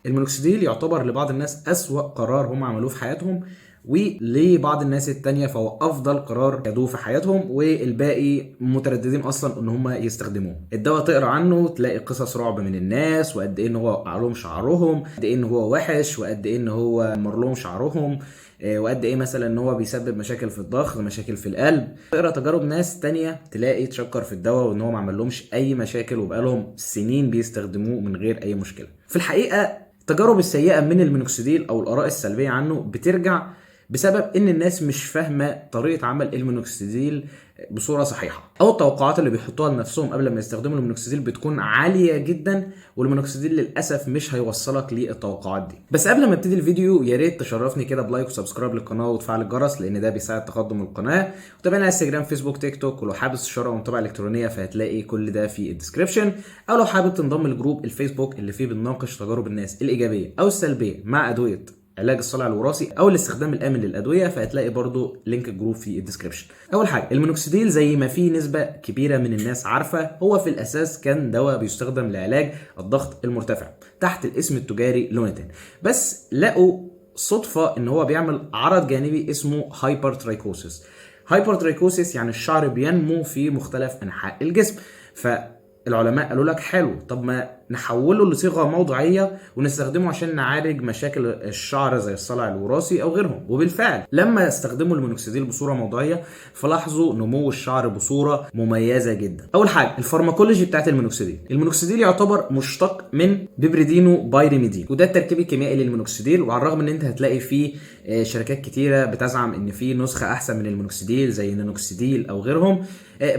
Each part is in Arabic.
المينوكسيديل يعتبر لبعض الناس أسوأ قرار هم عملوه في حياتهم، ولبعض الناس التانية فهو افضل قرار خدوه في حياتهم، والباقي مترددين اصلا ان هم يستخدموه. الدواء تقرا عنه تلاقي قصص رعب من الناس، وقد ايه ان هو وقع لهم شعرهم، قد ايه ان هو وحش، وقد ايه ان هو مر لهم شعرهم، وقد ايه مثلا ان هو بيسبب مشاكل في الضغط، مشاكل في القلب. تقرا تجارب ناس تانية تلاقي تشكر في الدواء وان هو ما عملهمش اي مشاكل، وبقالهم سنين بيستخدموه من غير اي مشكله. في الحقيقه التجارب السيئه من المينوكسيديل او الاراء السلبيه عنه بترجع بسبب ان الناس مش فاهمه طريقه عمل المينوكسيديل بصوره صحيحه، او التوقعات اللي بيحطوها لنفسهم قبل ما يستخدموا المينوكسيديل بتكون عاليه جدا، والمينوكسيديل للاسف مش هيوصلك للتوقعات دي. بس قبل ما ابتدي الفيديو يا ريت تشرفني كده بلايك وسبسكرايب للقناه وتفعل الجرس، لان ده بيساعد تقدم القناه. وتابعنا على انستجرام، فيسبوك، تيك توك، ولو حابب استشاره ومتابعه الكترونيه فهتلاقي كل ده في الديسكربشن. او لو حابب تنضم لجروب الفيسبوك اللي فيه بنناقش تجارب الناس الايجابيه او السلبيه مع ادويه علاج الصلع الوراثي او الاستخدام الامن للادويه، فهتلاقي برضو لينك الجروب في الديسكربشن. اول حاجه، المينوكسيديل زي ما في نسبه كبيره من الناس عارفه هو في الاساس كان دواء بيستخدم لعلاج الضغط المرتفع تحت الاسم التجاري لونيتين، بس لقوا صدفه ان هو بيعمل عرض جانبي اسمه هايبرترايكوسيس. هايبرترايكوسيس يعني الشعر بينمو في مختلف انحاء الجسم. العلماء قالوا لك حلو، طب ما نحوله لصيغه موضعيه ونستخدمه عشان نعالج مشاكل الشعر زي الصلع الوراثي او غيرهم. وبالفعل لما استخدموا المينوكسيديل بصوره موضعيه فلاحظوا نمو الشعر بصوره مميزه جدا. اول حاجه الفارماكولوجي بتاعت المينوكسيديل. المينوكسيديل يعتبر مشتق من بيبريدينو بايريميدين، وده التركيب الكيميائي للمينوكسيديل. وعلى الرغم ان انت هتلاقي فيه شركات كتيره بتزعم ان في نسخه احسن من المينوكسيديل زي نانوكسيديل او غيرهم،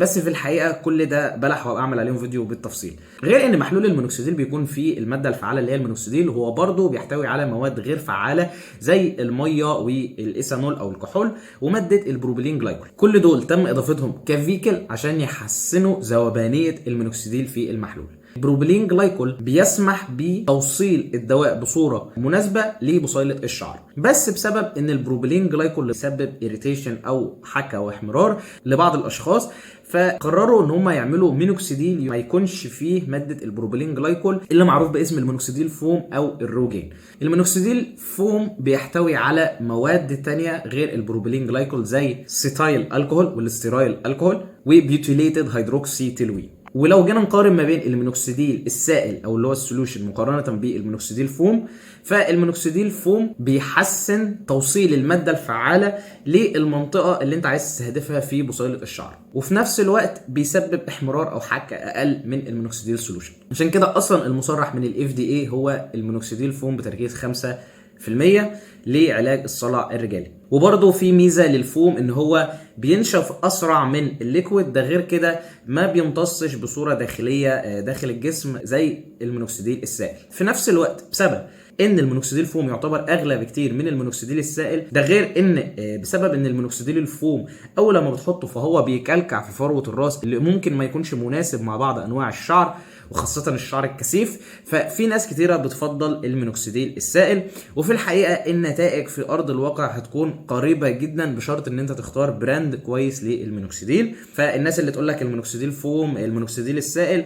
بس في الحقيقه كل ده بلح، وابقى اعمل عليهم فيديو بالتفصيل. غير ان محلول المينوكسيديل بيكون فيه الماده الفعاله اللي هي المينوكسيديل، وهو برضه بيحتوي على مواد غير فعاله زي الميه والايثانول او الكحول وماده البروبيلين جلايكول. كل دول تم اضافتهم كفيكل عشان يحسنوا ذوبانيه المينوكسيديل في المحلول. البروبيلين جلايكول بيسمح بتوصيل الدواء بصوره مناسبه لبصيله الشعر، بس بسبب ان البروبيلين جلايكول بيسبب اريتيشن او حكه واحمرار لبعض الاشخاص، فقرروا ان هم يعملوا مينوكسيديل ما يكونش فيه ماده البروبيلين جلايكول اللي معروف باسم المينوكسيديل فوم او الروجين. المينوكسيديل فوم بيحتوي على مواد تانية غير البروبيلين جلايكول زي سيتايل الكحول والاستيرايل الكحول وبيوتيليتد هيدروكسي تلوين. ولو جينا نقارن ما بين المينوكسيديل السائل او اللي هو السولوشن مقارنه بالمينوكسيديل فوم، فالمينوكسيديل فوم بيحسن توصيل الماده الفعاله للمنطقه اللي انت عايز تستهدفها في بصيله الشعر، وفي نفس الوقت بيسبب احمرار او حكه اقل من المينوكسيديل سولوشن. عشان كده اصلا المصرح من الاف دي اي هو المينوكسيديل فوم بتركيز 5% لعلاج الصلع الرجالي. وبرضه في ميزه للفوم ان هو بينشف اسرع من الليكويد، ده غير كده ما بيمتصش بصوره داخليه داخل الجسم زي المينوكسيديل السائل. في نفس الوقت بسبب ان المينوكسيديل فوم يعتبر اغلى بكتير من المينوكسيديل السائل، ده غير ان بسبب ان المينوكسيديل الفوم اول لما بتحطه فهو بيكلكع في فروه الراس اللي ممكن ما يكونش مناسب مع بعض انواع الشعر وخاصه الشعر الكثيف، ففي ناس كتيره بتفضل المينوكسيديل السائل. وفي الحقيقه النتائج في ارض الواقع هتكون قريبه جدا بشرط ان انت تختار براند كويس للمينوكسيديل. فالناس اللي تقول لك المينوكسيديل فوم المينوكسيديل السائل،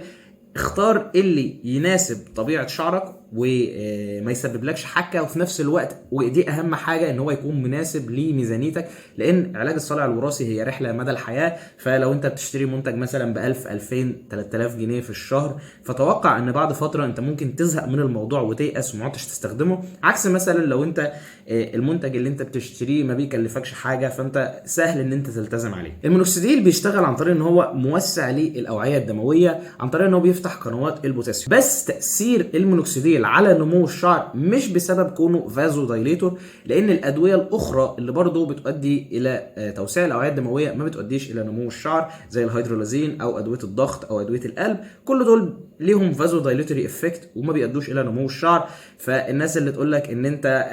اختار اللي يناسب طبيعه شعرك وما يسببلكش حكه، وفي نفس الوقت ودي اهم حاجه ان هو يكون مناسب لميزانيتك، لان علاج الصلع الوراثي هي رحله مدى الحياه. فلو انت بتشتري منتج مثلا ب 1000 2000 3000 جنيه في الشهر، فتوقع ان بعد فتره انت ممكن تزهق من الموضوع وتيأس وما عدتش تستخدمه. عكس مثلا لو انت المنتج اللي انت بتشتريه ما بيكلفكش حاجه، فانت سهل ان انت تلتزم عليه. المينوكسيديل بيشتغل عن طريق ان هو موسع للاوعيه الدمويه، عن طريق ان هو بيفتح قنوات البوتاسيوم. بس تاثير المينوكسيديل على نمو الشعر مش بسبب كونه فازو دايليتور، لان الادويه الاخرى اللي برضه بتؤدي الى توسيع الاوعيه الدمويه ما بتؤديش الى نمو الشعر زي الهيدرولازين او ادويه الضغط او ادويه القلب. كل دول ليهم فازو دايليتوري افكت وما بيؤدوش الى نمو الشعر. فالناس اللي تقول لك ان انت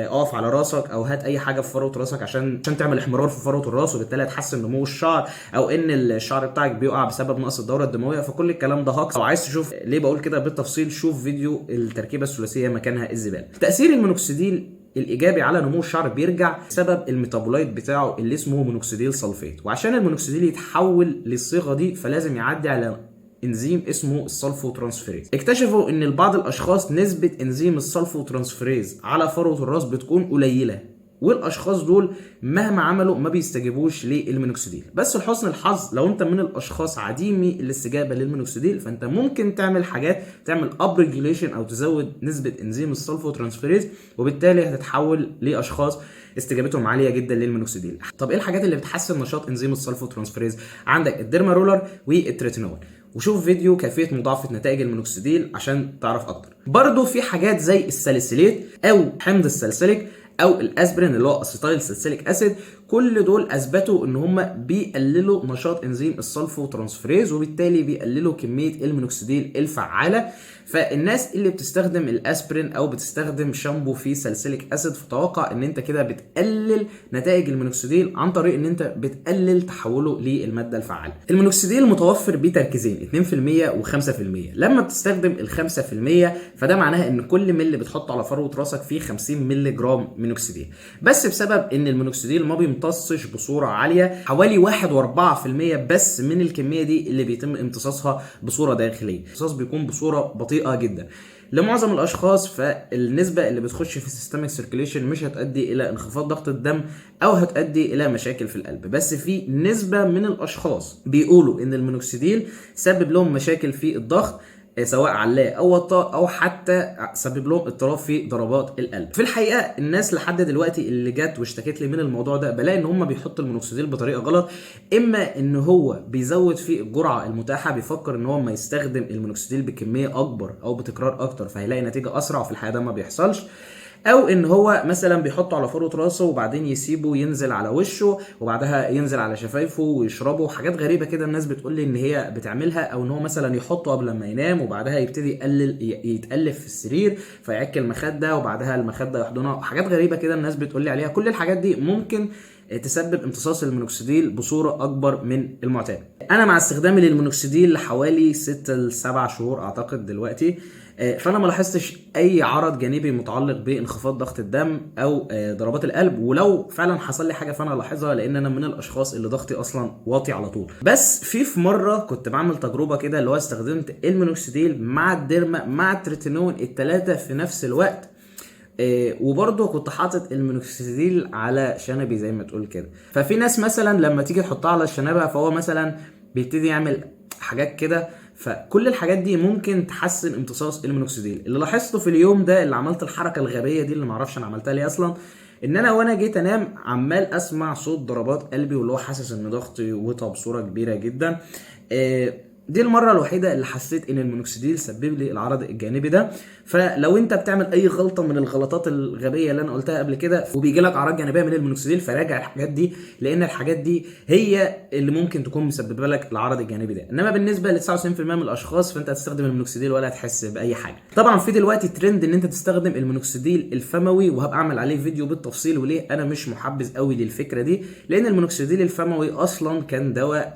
اقف على راسك او هات اي حاجه في فروه راسك عشان تعمل احمرار في فروه الراس وبالتالي هتحسن نمو الشعر، او ان الشعر بتاعك بيقع بسبب نقص الدوره الدمويه، فكل الكلام ده هاكس. لو عايز تشوف ليه بقول كده بالتفصيل شوف فيديو التركيبه الثلاثيه مكانها الزباله. تاثير المينوكسيديل الايجابي على نمو الشعر بيرجع بسبب الميتابولايت بتاعه اللي اسمه مينوكسيديل سلفيت، وعشان المينوكسيديل يتحول للصيغه دي فلازم يعدي على انزيم اسمه السلفوترانسفيريز. اكتشفوا ان لبعض الاشخاص نسبه انزيم السلفوترانسفيريز على فروه الراس بتكون قليله، والاشخاص دول مهما عملوا ما بيستجيبوش للمينوكسيديل. بس لحسن الحظ لو انت من الاشخاص عديمي الاستجابه للمينوكسيديل، فانت ممكن تعمل حاجات تعمل اب ريجوليشن او تزود نسبه انزيم السلفوترانسفيريز، وبالتالي هتتحول لاشخاص استجابتهم عاليه جدا للمينوكسيديل. طب ايه الحاجات اللي بتحسن نشاط انزيم السلفوترانسفيريز؟ عندك الديرما رولر والتريتينول. وشوف فيديو كيفيه مضاعفه نتائج المينوكسيديل عشان تعرف اكتر. برضو في حاجات زي الساليسيليت او حمض السلسليك او الاسبرين اللي هو اسيتايل سالسيليك اسيد، كل دول اثبتوا ان هم بيقللوا نشاط انزيم السلفوترانسفيريز، وبالتالي بيقللوا كميه المينوكسيديل الفعاله. فالناس اللي بتستخدم الاسبرين او بتستخدم شامبو فيه سالسيليك اسيد، فتوقع ان انت كده بتقلل نتائج المينوكسيديل عن طريق ان انت بتقلل تحوله للماده الفعاله. المينوكسيديل متوفر بتركيزين 2% و5%. لما بتستخدم ال5% فده معناها ان كل ملي بتحطه على فروه راسك فيه 50 مللي جرام مينوكسيديل. بس بسبب ان المينوكسيديل ما بيمتصش بصوره عاليه، حوالي 1.4% بس من الكميه دي اللي بيتم امتصاصها بصوره داخليه. الامتصاص بيكون بصوره بطيئه جدا لمعظم الاشخاص، فالنسبه اللي بتخش في السيستميك سيركيليشن مش هتؤدي الى انخفاض ضغط الدم او هتؤدي الى مشاكل في القلب. بس في نسبه من الاشخاص بيقولوا ان المينوكسيديل سبب لهم مشاكل في الضغط، سواء علاء او وطاء، او حتى سبب لهم اضطراب في ضربات القلب. في الحقيقه الناس لحد دلوقتي اللي جت واشتكت لي من الموضوع ده بلاقي ان هم بيحطوا المينوكسيديل بطريقه غلط. اما ان هو بيزود في الجرعه المتاحه، بيفكر ان هو ما يستخدم المينوكسيديل بكميه اكبر او بتكرار اكتر فهيلاقي نتيجه اسرع، وفي الحقيقه ده ما بيحصلش. او ان هو مثلا بيحطه على فروه راسه وبعدين يسيبه ينزل على وشه وبعدها ينزل على شفايفه ويشربه. حاجات غريبه كده الناس بتقول لي ان هي بتعملها. او ان هو مثلا يحطه قبل ما ينام وبعدها يبتدي يتقلب في السرير فيعك المخده وبعدها المخده يحضنها. حاجات غريبه كده الناس بتقول لي عليها. كل الحاجات دي ممكن تسبب امتصاص المينوكسيديل بصوره اكبر من المعتاد. انا مع استخدامي للمينوكسيديل لحوالي 6 ل 7 شهور اعتقد دلوقتي، فانا ما لاحظتش اي عرض جانبي متعلق بانخفاض ضغط الدم او ضربات القلب. ولو فعلا حصل لي حاجه فانا لاحظها، لان انا من الاشخاص اللي ضغطي اصلا واطي على طول. بس في مره كنت بعمل تجربه كده اللي هو استخدمت المينوكسيديل مع الديرما مع التريتينون الثلاثه في نفس الوقت، وبرضه كنت حاطط المينوكسيديل على شنبي زي ما تقول كده. ففي ناس مثلا لما تيجي تحطها على الشنبه فهو مثلا بيبتدي يعمل حاجات كده. فكل الحاجات دي ممكن تحسن امتصاص المينوكسيديل. اللي لاحظته في اليوم ده اللي عملت الحركه الغبيه دي اللي معرفش انا عملتها ليه اصلا، ان انا وانا جيت انام عمال اسمع صوت ضربات قلبي، واللي هو حاسس ان ضغطي وطى بصوره كبيره جدا. دي المره الوحيده اللي حسيت ان المينوكسيديل سبب لي العرض الجانبي ده. فلو انت بتعمل اي غلطه من الغلطات الغبيه اللي انا قلتها قبل كده وبيجي لك اعراض جانبيه من المينوكسيديل، فراجع الحاجات دي، لان الحاجات دي هي اللي ممكن تكون مسببه لك العرض الجانبي ده. انما بالنسبه ل 99% من الاشخاص فانت هتستخدم المينوكسيديل ولا هتحس باي حاجه. طبعا في دلوقتي ترند ان انت تستخدم المينوكسيديل الفموي، وهبقى اعمل عليه فيديو بالتفصيل وليه انا مش محبذ قوي للفكره دي. لان المينوكسيديل الفموي اصلا كان دواء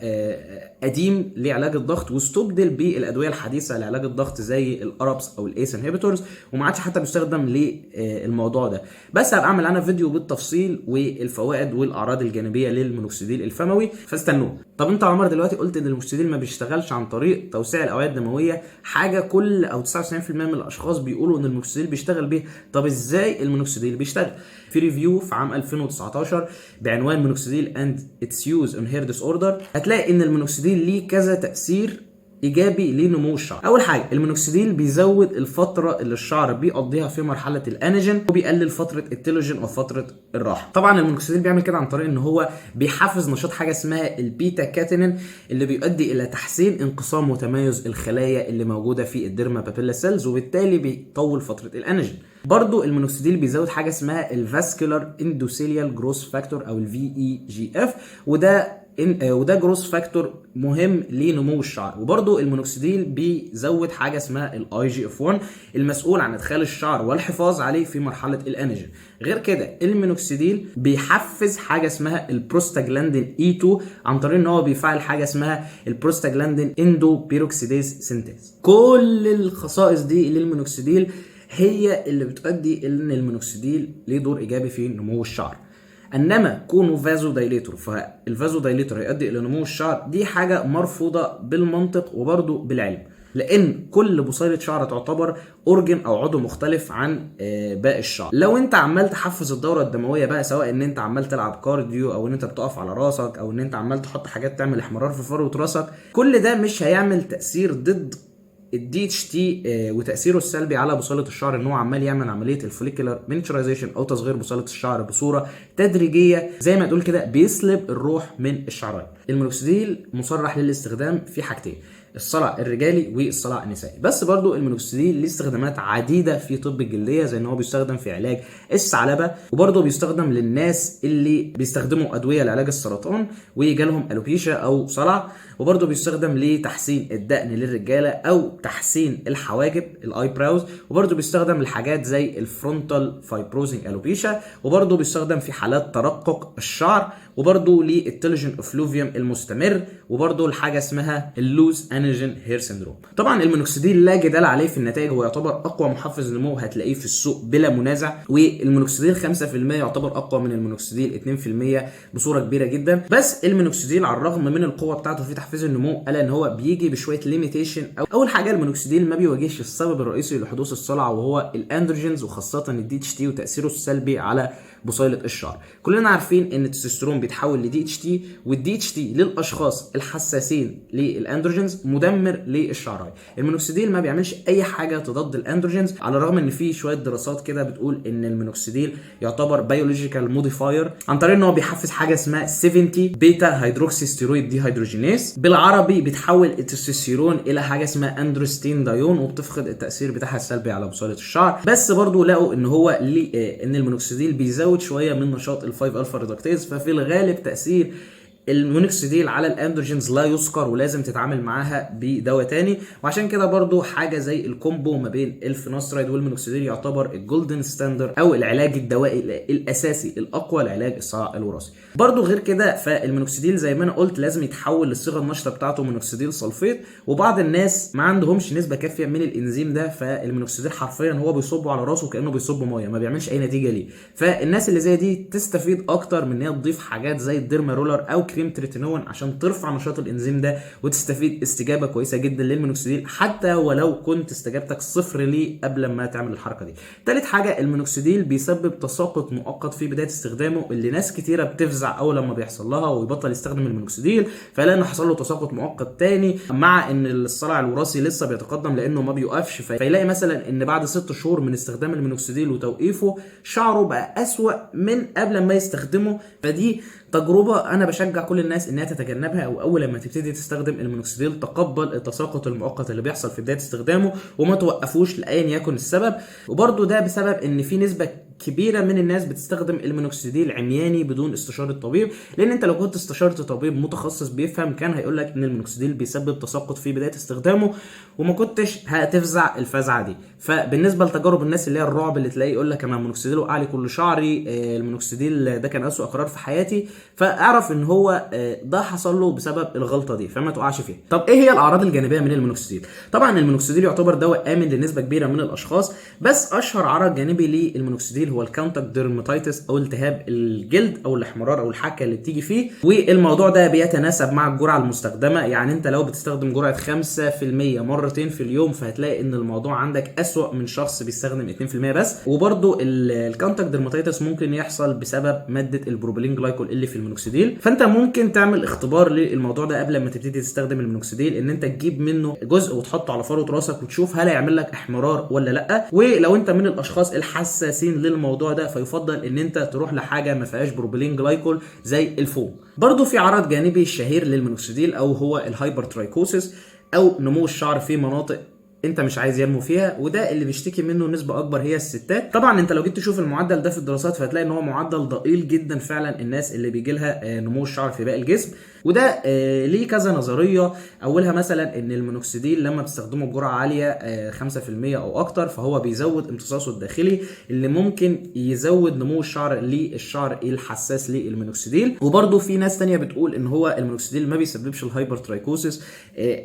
قديم لعلاج الضغط، واستبدل بالادويه الحديثه لعلاج الضغط زي الارابس او الايس انهبيتورز، وما عادش حتى بيستخدم للموضوع ده. بس هبقى اعمل عنها فيديو بالتفصيل والفوائد والاعراض الجانبيه للمينوكسيديل الفموي، فاستنوه. طب انت عمر دلوقتي قلت ان المينوكسيديل ما بيشتغلش عن طريق توسيع الاوعيه الدمويه، حاجه كل او 99% من الاشخاص بيقولوا ان المينوكسيديل بيشتغل بيه. طب ازاي المينوكسيديل بيشتغل؟ في ريفيو في عام 2019 بعنوان مينوكسيديل اند اتس يوز اون هير ديس اوردر، هتلاقي ان المينوكسيديل ليه كذا تاثير ايجابي لنمو الشعر. اول حاجه المينوكسيديل بيزود الفتره اللي الشعر بيقضيها في مرحله الانيجين، وبيقلل فتره التيلوجين او فتره الراحه. طبعا المينوكسيديل بيعمل كده عن طريق ان هو بيحفز نشاط حاجه اسمها البيتا كاتينين، اللي بيؤدي الى تحسين انقسام وتمايز الخلايا اللي موجوده في الديرما بابيلا سيلز، وبالتالي بيطول فتره الانيجين. برضو المينوكسيديل بيزود حاجه اسمها الفاسكولار اندوثيليال جروث فاكتور او الفي اي جي اف، وده جروث فاكتور مهم لنمو الشعر. وبرضو المينوكسيديل بيزود حاجه اسمها الاي جي اف 1 المسؤول عن ادخال الشعر والحفاظ عليه في مرحله الانيجين. غير كده المينوكسيديل بيحفز حاجه اسمها البروستاجلاندين اي 2 عن طريق ان هو بيفعل حاجه اسمها البروستاجلاندين اندو بيروكسيديز سينتيز. كل الخصائص دي للمينوكسيديل هي اللي بتؤدي ان المينوكسيديل ليه دور ايجابي في نمو الشعر. انما كونه فازو دايليتور، فالفازو دايليتور هيؤدي الى نمو الشعر، دي حاجه مرفوضه بالمنطق وبرده بالعلم، لان كل بصيله شعر تعتبر اورجن او عضو مختلف عن باقي الشعر. لو انت عمال تحفز الدوره الدمويه بقى، سواء ان انت عمال تلعب كارديو او ان انت بتقف على راسك او ان انت عمال تحط حاجات تعمل احمرار في فروه راسك، كل ده مش هيعمل تاثير ضد الدي اتش تي وتاثيره السلبي على بصيله الشعر، ان هو عمال يعمل عمليه الفوليكولار مينيتشرايزيشن او تصغير بصيله الشعر بصوره تدريجيه، زي ما تقول كده بيسلب الروح من الشعرايه. المينوكسيديل مصرح للاستخدام في حاجتين، الصلع الرجالي والصلع النسائي، بس برضو المينوكسيديل ليه استخدامات عديده في طب الجلديه، زي ان هو بيستخدم في علاج الثعلبه، وبرضو بيستخدم للناس اللي بيستخدموا ادويه لعلاج السرطان ويجالهم الوبيشا او صلع، وبرضو بيستخدم لتحسين الدقن للرجاله او تحسين الحواجب الاي براوز، وبرضو بيستخدم لحاجات زي الفرونتال فايبروزنج الوبيشا، وبرضو بيستخدم في حالات ترقق الشعر، وبرضو للتلجن افلوفيوم المستمر، وبرضو الحاجه اسمها اللوز انرجين هير سيندروم. طبعا المينوكسيديل لا جدال عليه في النتائج، هو يعتبر اقوى محفز نمو هتلاقيه في السوق بلا منازع، والمينوكسيديل 5% يعتبر اقوى من المينوكسيديل 2% بصوره كبيره جدا. بس المينوكسيديل على الرغم من القوه بتاعته في تحفيز النمو، الا ان هو بيجي بشويه ليميتيشن. اول حاجه المينوكسيديل ما بيواجهش السبب الرئيسي لحدوث الصلع، وهو الاندروجينز وخاصه الدي اتش تي وتاثيره السلبي على بصيله الشعر. كلنا عارفين ان التستوستيرون بيتحول لدي اتش تي، والدي اتش تي للاشخاص الحساسين للاندروجينز مدمر للشعرايه. المينوكسيديل ما بيعملش اي حاجه تضاد الاندروجينز، على الرغم ان في شويه دراسات كده بتقول ان المينوكسيديل يعتبر بيولوجيكال موديفاير عن طريق ان هو بيحفز حاجه اسمها 70 بيتا هيدروكسي ستيرويد دي هيدروجينيز، بالعربي بتحول التستوستيرون الى حاجه اسمها اندروستين دايون، وبتفقد التاثير بتاعها السلبي على بصيله الشعر. بس برضو لقوا ان هو ان المينوكسيديل بيزود شويه من نشاط الفايف الفا ريدكتيز، ففي الغالب تاثير المينوكسيديل على الاندروجينز لا يذكر، ولازم تتعامل معاها بدواء تاني. وعشان كده برضو حاجه زي الكومبو ما بين الفينوسترايد والمينوكسيديل يعتبر الجولدن ستاندر او العلاج الدوائي الاساسي الاقوى لعلاج الصلع الوراثي. برضو غير كده فالمينوكسيديل زي ما انا قلت لازم يتحول للصيغه النشطه بتاعته مينوكسيديل سلفيت، وبعض الناس ما عندهمش نسبه كافيه من الانزيم ده، فالمينوكسيديل حرفيا هو بيصبه على راسه كانه بيصب ميه، ما بيعملش اي نتيجه ليه. فالناس اللي زي دي تستفيد اكتر من ان هي تضيف حاجات زي الديرما رولر او كريم تريتينون عشان ترفع نشاط الانزيم ده، وتستفيد استجابه كويسه جدا للمينوكسيديل حتى ولو كنت استجابتك صفر ليه قبل ما تعمل الحركه دي. ثالث حاجه المينوكسيديل بيسبب تساقط مؤقت في بدايه استخدامه، اللي ناس كتيره بتفزع اول لما بيحصل لها ويبطل يستخدم المينوكسيديل، فلان حصل له تساقط مؤقت تاني مع ان الصلع الوراثي لسه بيتقدم لانه ما بيوقفش، فيلاقي مثلا ان بعد 6 شهور من استخدام المينوكسيديل وتوقيفه شعره بقى اسوأ من قبل ما يستخدمه. فدي تجربه انا بشجع كل الناس انها تتجنبها، او اول لما تبتدي تستخدم المينوكسيديل تقبل التساقط المؤقت اللي بيحصل في بدايه استخدامه وما توقفوش لايا يكن السبب. وبرده ده بسبب ان في نسبه كبيره من الناس بتستخدم المينوكسيديل عمياني بدون استشاره طبيب، لان انت لو كنت استشرت طبيب متخصص بيفهم كان هيقول لك ان المينوكسيديل بيسبب تساقط في بدايه استخدامه، وما كنتش هتفزع الفزعه دي. فبالنسبه لتجارب الناس اللي هي الرعب اللي تلاقيه يقول لك انا المينوكسيديل وقع لي كل شعري، المينوكسيديل ده كان اسوء قرار في حياتي، فاعرف ان هو ده حصل له بسبب الغلطه دي، فما تقعش فيها. طب ايه هي الاعراض الجانبيه من المينوكسيديل؟ طبعا المينوكسيديل يعتبر دواء امن لنسبه كبيره من الاشخاص، بس اشهر عرض جانبي للمينوكسيديل هو الكونتاكت ديرماتيتس او التهاب الجلد او الاحمرار او الحكه اللي بتيجي فيه، والموضوع ده بيتناسب مع الجرعه المستخدمه. يعني انت لو بتستخدم جرعه 5% مرتين في اليوم فهتلاقي ان الموضوع عندك اسوأ من شخص بيستخدم 2% بس. وبرده الكونتاكت ديرماتيتس ممكن يحصل بسبب ماده البروبيلين جلايكول اللي في المينوكسيديل، فانت ممكن تعمل اختبار للموضوع ده قبل ما تبتدي تستخدم المينوكسيديل، ان انت تجيب منه جزء وتحطه على فروه راسك وتشوف هل هيعمل لك احمرار ولا لا. ولو انت من الاشخاص الحساسين للموضوع ده فيفضل ان انت تروح لحاجه ما فيهاش بروبيلين جلايكول زي الفوم. برضو في عرض جانبي الشهير للمينوكسيديل او هو الهايبرترايكوسيس او نمو الشعر في مناطق انت مش عايز ينمو فيها، وده اللي بيشتكي منه نسبه اكبر هي الستات. طبعا انت لو جيت تشوف المعدل ده في الدراسات فهتلاقي ان هو معدل ضئيل جدا فعلا الناس اللي بيجي لها نمو الشعر في باقي الجسم. وده ليه كذا نظريه. اولها مثلا ان المينوكسيديل لما بتستخدمه بجرعه عاليه 5% او اكتر فهو بيزود امتصاصه الداخلي اللي ممكن يزود نمو الشعر للشعر الحساس للمينوكسيديل. وبرده في ناس تانية بتقول ان هو المينوكسيديل ما بيسببش الهايبر ترايكوسيس.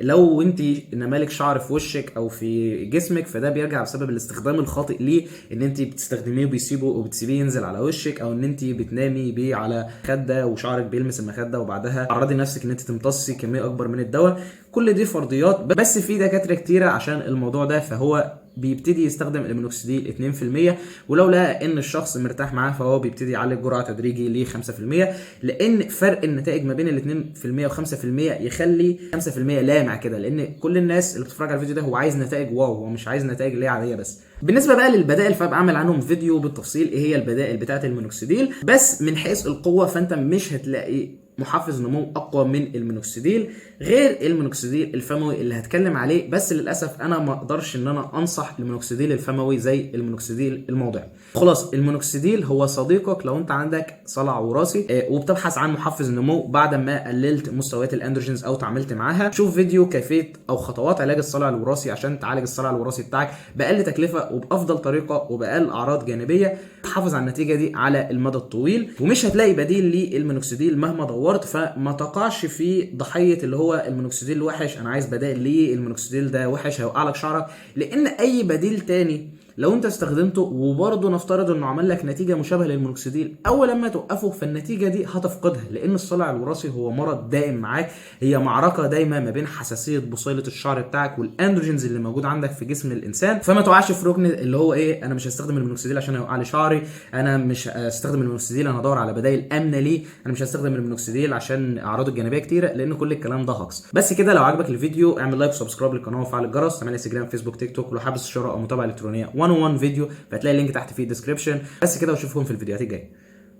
لو انت نمالك شعر في وشك او في جسمك فده بيرجع بسبب الاستخدام الخاطئ ليه، ان انت بتستخدميه وبتسيبيه ينزل على وشك، او ان انت بتنامي بيه على خده وشعرك بيلمس المخده وبعدها تعرضي نفسك ان انت تمتصي كميه اكبر من الدواء. كل دي فرضيات، بس في دكاتره كتيره عشان الموضوع ده فهو بيبتدي يستخدم المينوكسيديل 2%، ولو لقى ان الشخص مرتاح معاه فهو بيبتدي يعلي جرعه تدريجي ل 5%، لان فرق النتائج ما بين ال 2% و 5% يخلي 5% لامع كده، لان كل الناس اللي بتتفرج على الفيديو ده هو عايز نتائج واو، هو مش عايز نتائج اللي هي عاديه بس. بالنسبه بقى للبدائل فبعمل عنهم فيديو بالتفصيل ايه هي البدائل بتاعه المينوكسيديل، بس من حيث القوه فانت مش هتلاقي محفز نمو اقوى من المينوكسيديل غير المينوكسيديل الفموي اللي هتكلم عليه. بس للاسف انا ما اقدرش ان انا انصح المينوكسيديل الفموي زي المينوكسيديل الموضعي. خلاص المينوكسيديل هو صديقك لو انت عندك صلع وراثي وبتبحث عن محفز نمو بعد ما قللت مستويات الاندروجينز او تعاملت معاها. شوف فيديو كيفيه او خطوات علاج الصلع الوراثي عشان تعالج الصلع الوراثي بتاعك باقل تكلفه وبافضل طريقه وباقل اعراض جانبيه تحافظ على النتيجه دي على المدى الطويل. ومش هتلاقي بديل للمينوكسيديل مهما دورت، فما تقعش في ضحيه اللي هو المينوكسيديل وحش انا عايز بدائل ليه، المينوكسيديل ده وحش هيوقع لك شعرك، لان اي بديل تاني لو انت استخدمته وبرضه نفترض انه عمل لك نتيجه مشابهه للمينوكسيديل، اول لما توقفه فالنتيجه دي هتفقدها، لان الصلع الوراثي هو مرض دائم معاك، هي معركه دايمه ما بين حساسيه بصيله الشعر بتاعك والاندروجينز اللي موجود عندك في جسم الانسان. فما تقعش في ركن اللي هو ايه انا مش هستخدم المينوكسيديل عشان هيوقع لي شعري، انا مش هستخدم المينوكسيديل انا هدور على بدائل امنه ليه، انا مش هستخدم المينوكسيديل عشان اعراضه الجانبيه كتيره، لان كل الكلام ده هكس. بس كده لو عجبك الفيديو اعمل لايك وسبسكرايب للقناه وفعل الجرس، تعمل انستجرام فيسبوك تيك توك، ولو حابب استشاره او متابعه الكترونيه 101 فيديو فهتلاقي اللينك تحت في الديسكربشن. بس كده واشوفكم في الفيديوهات الجايه.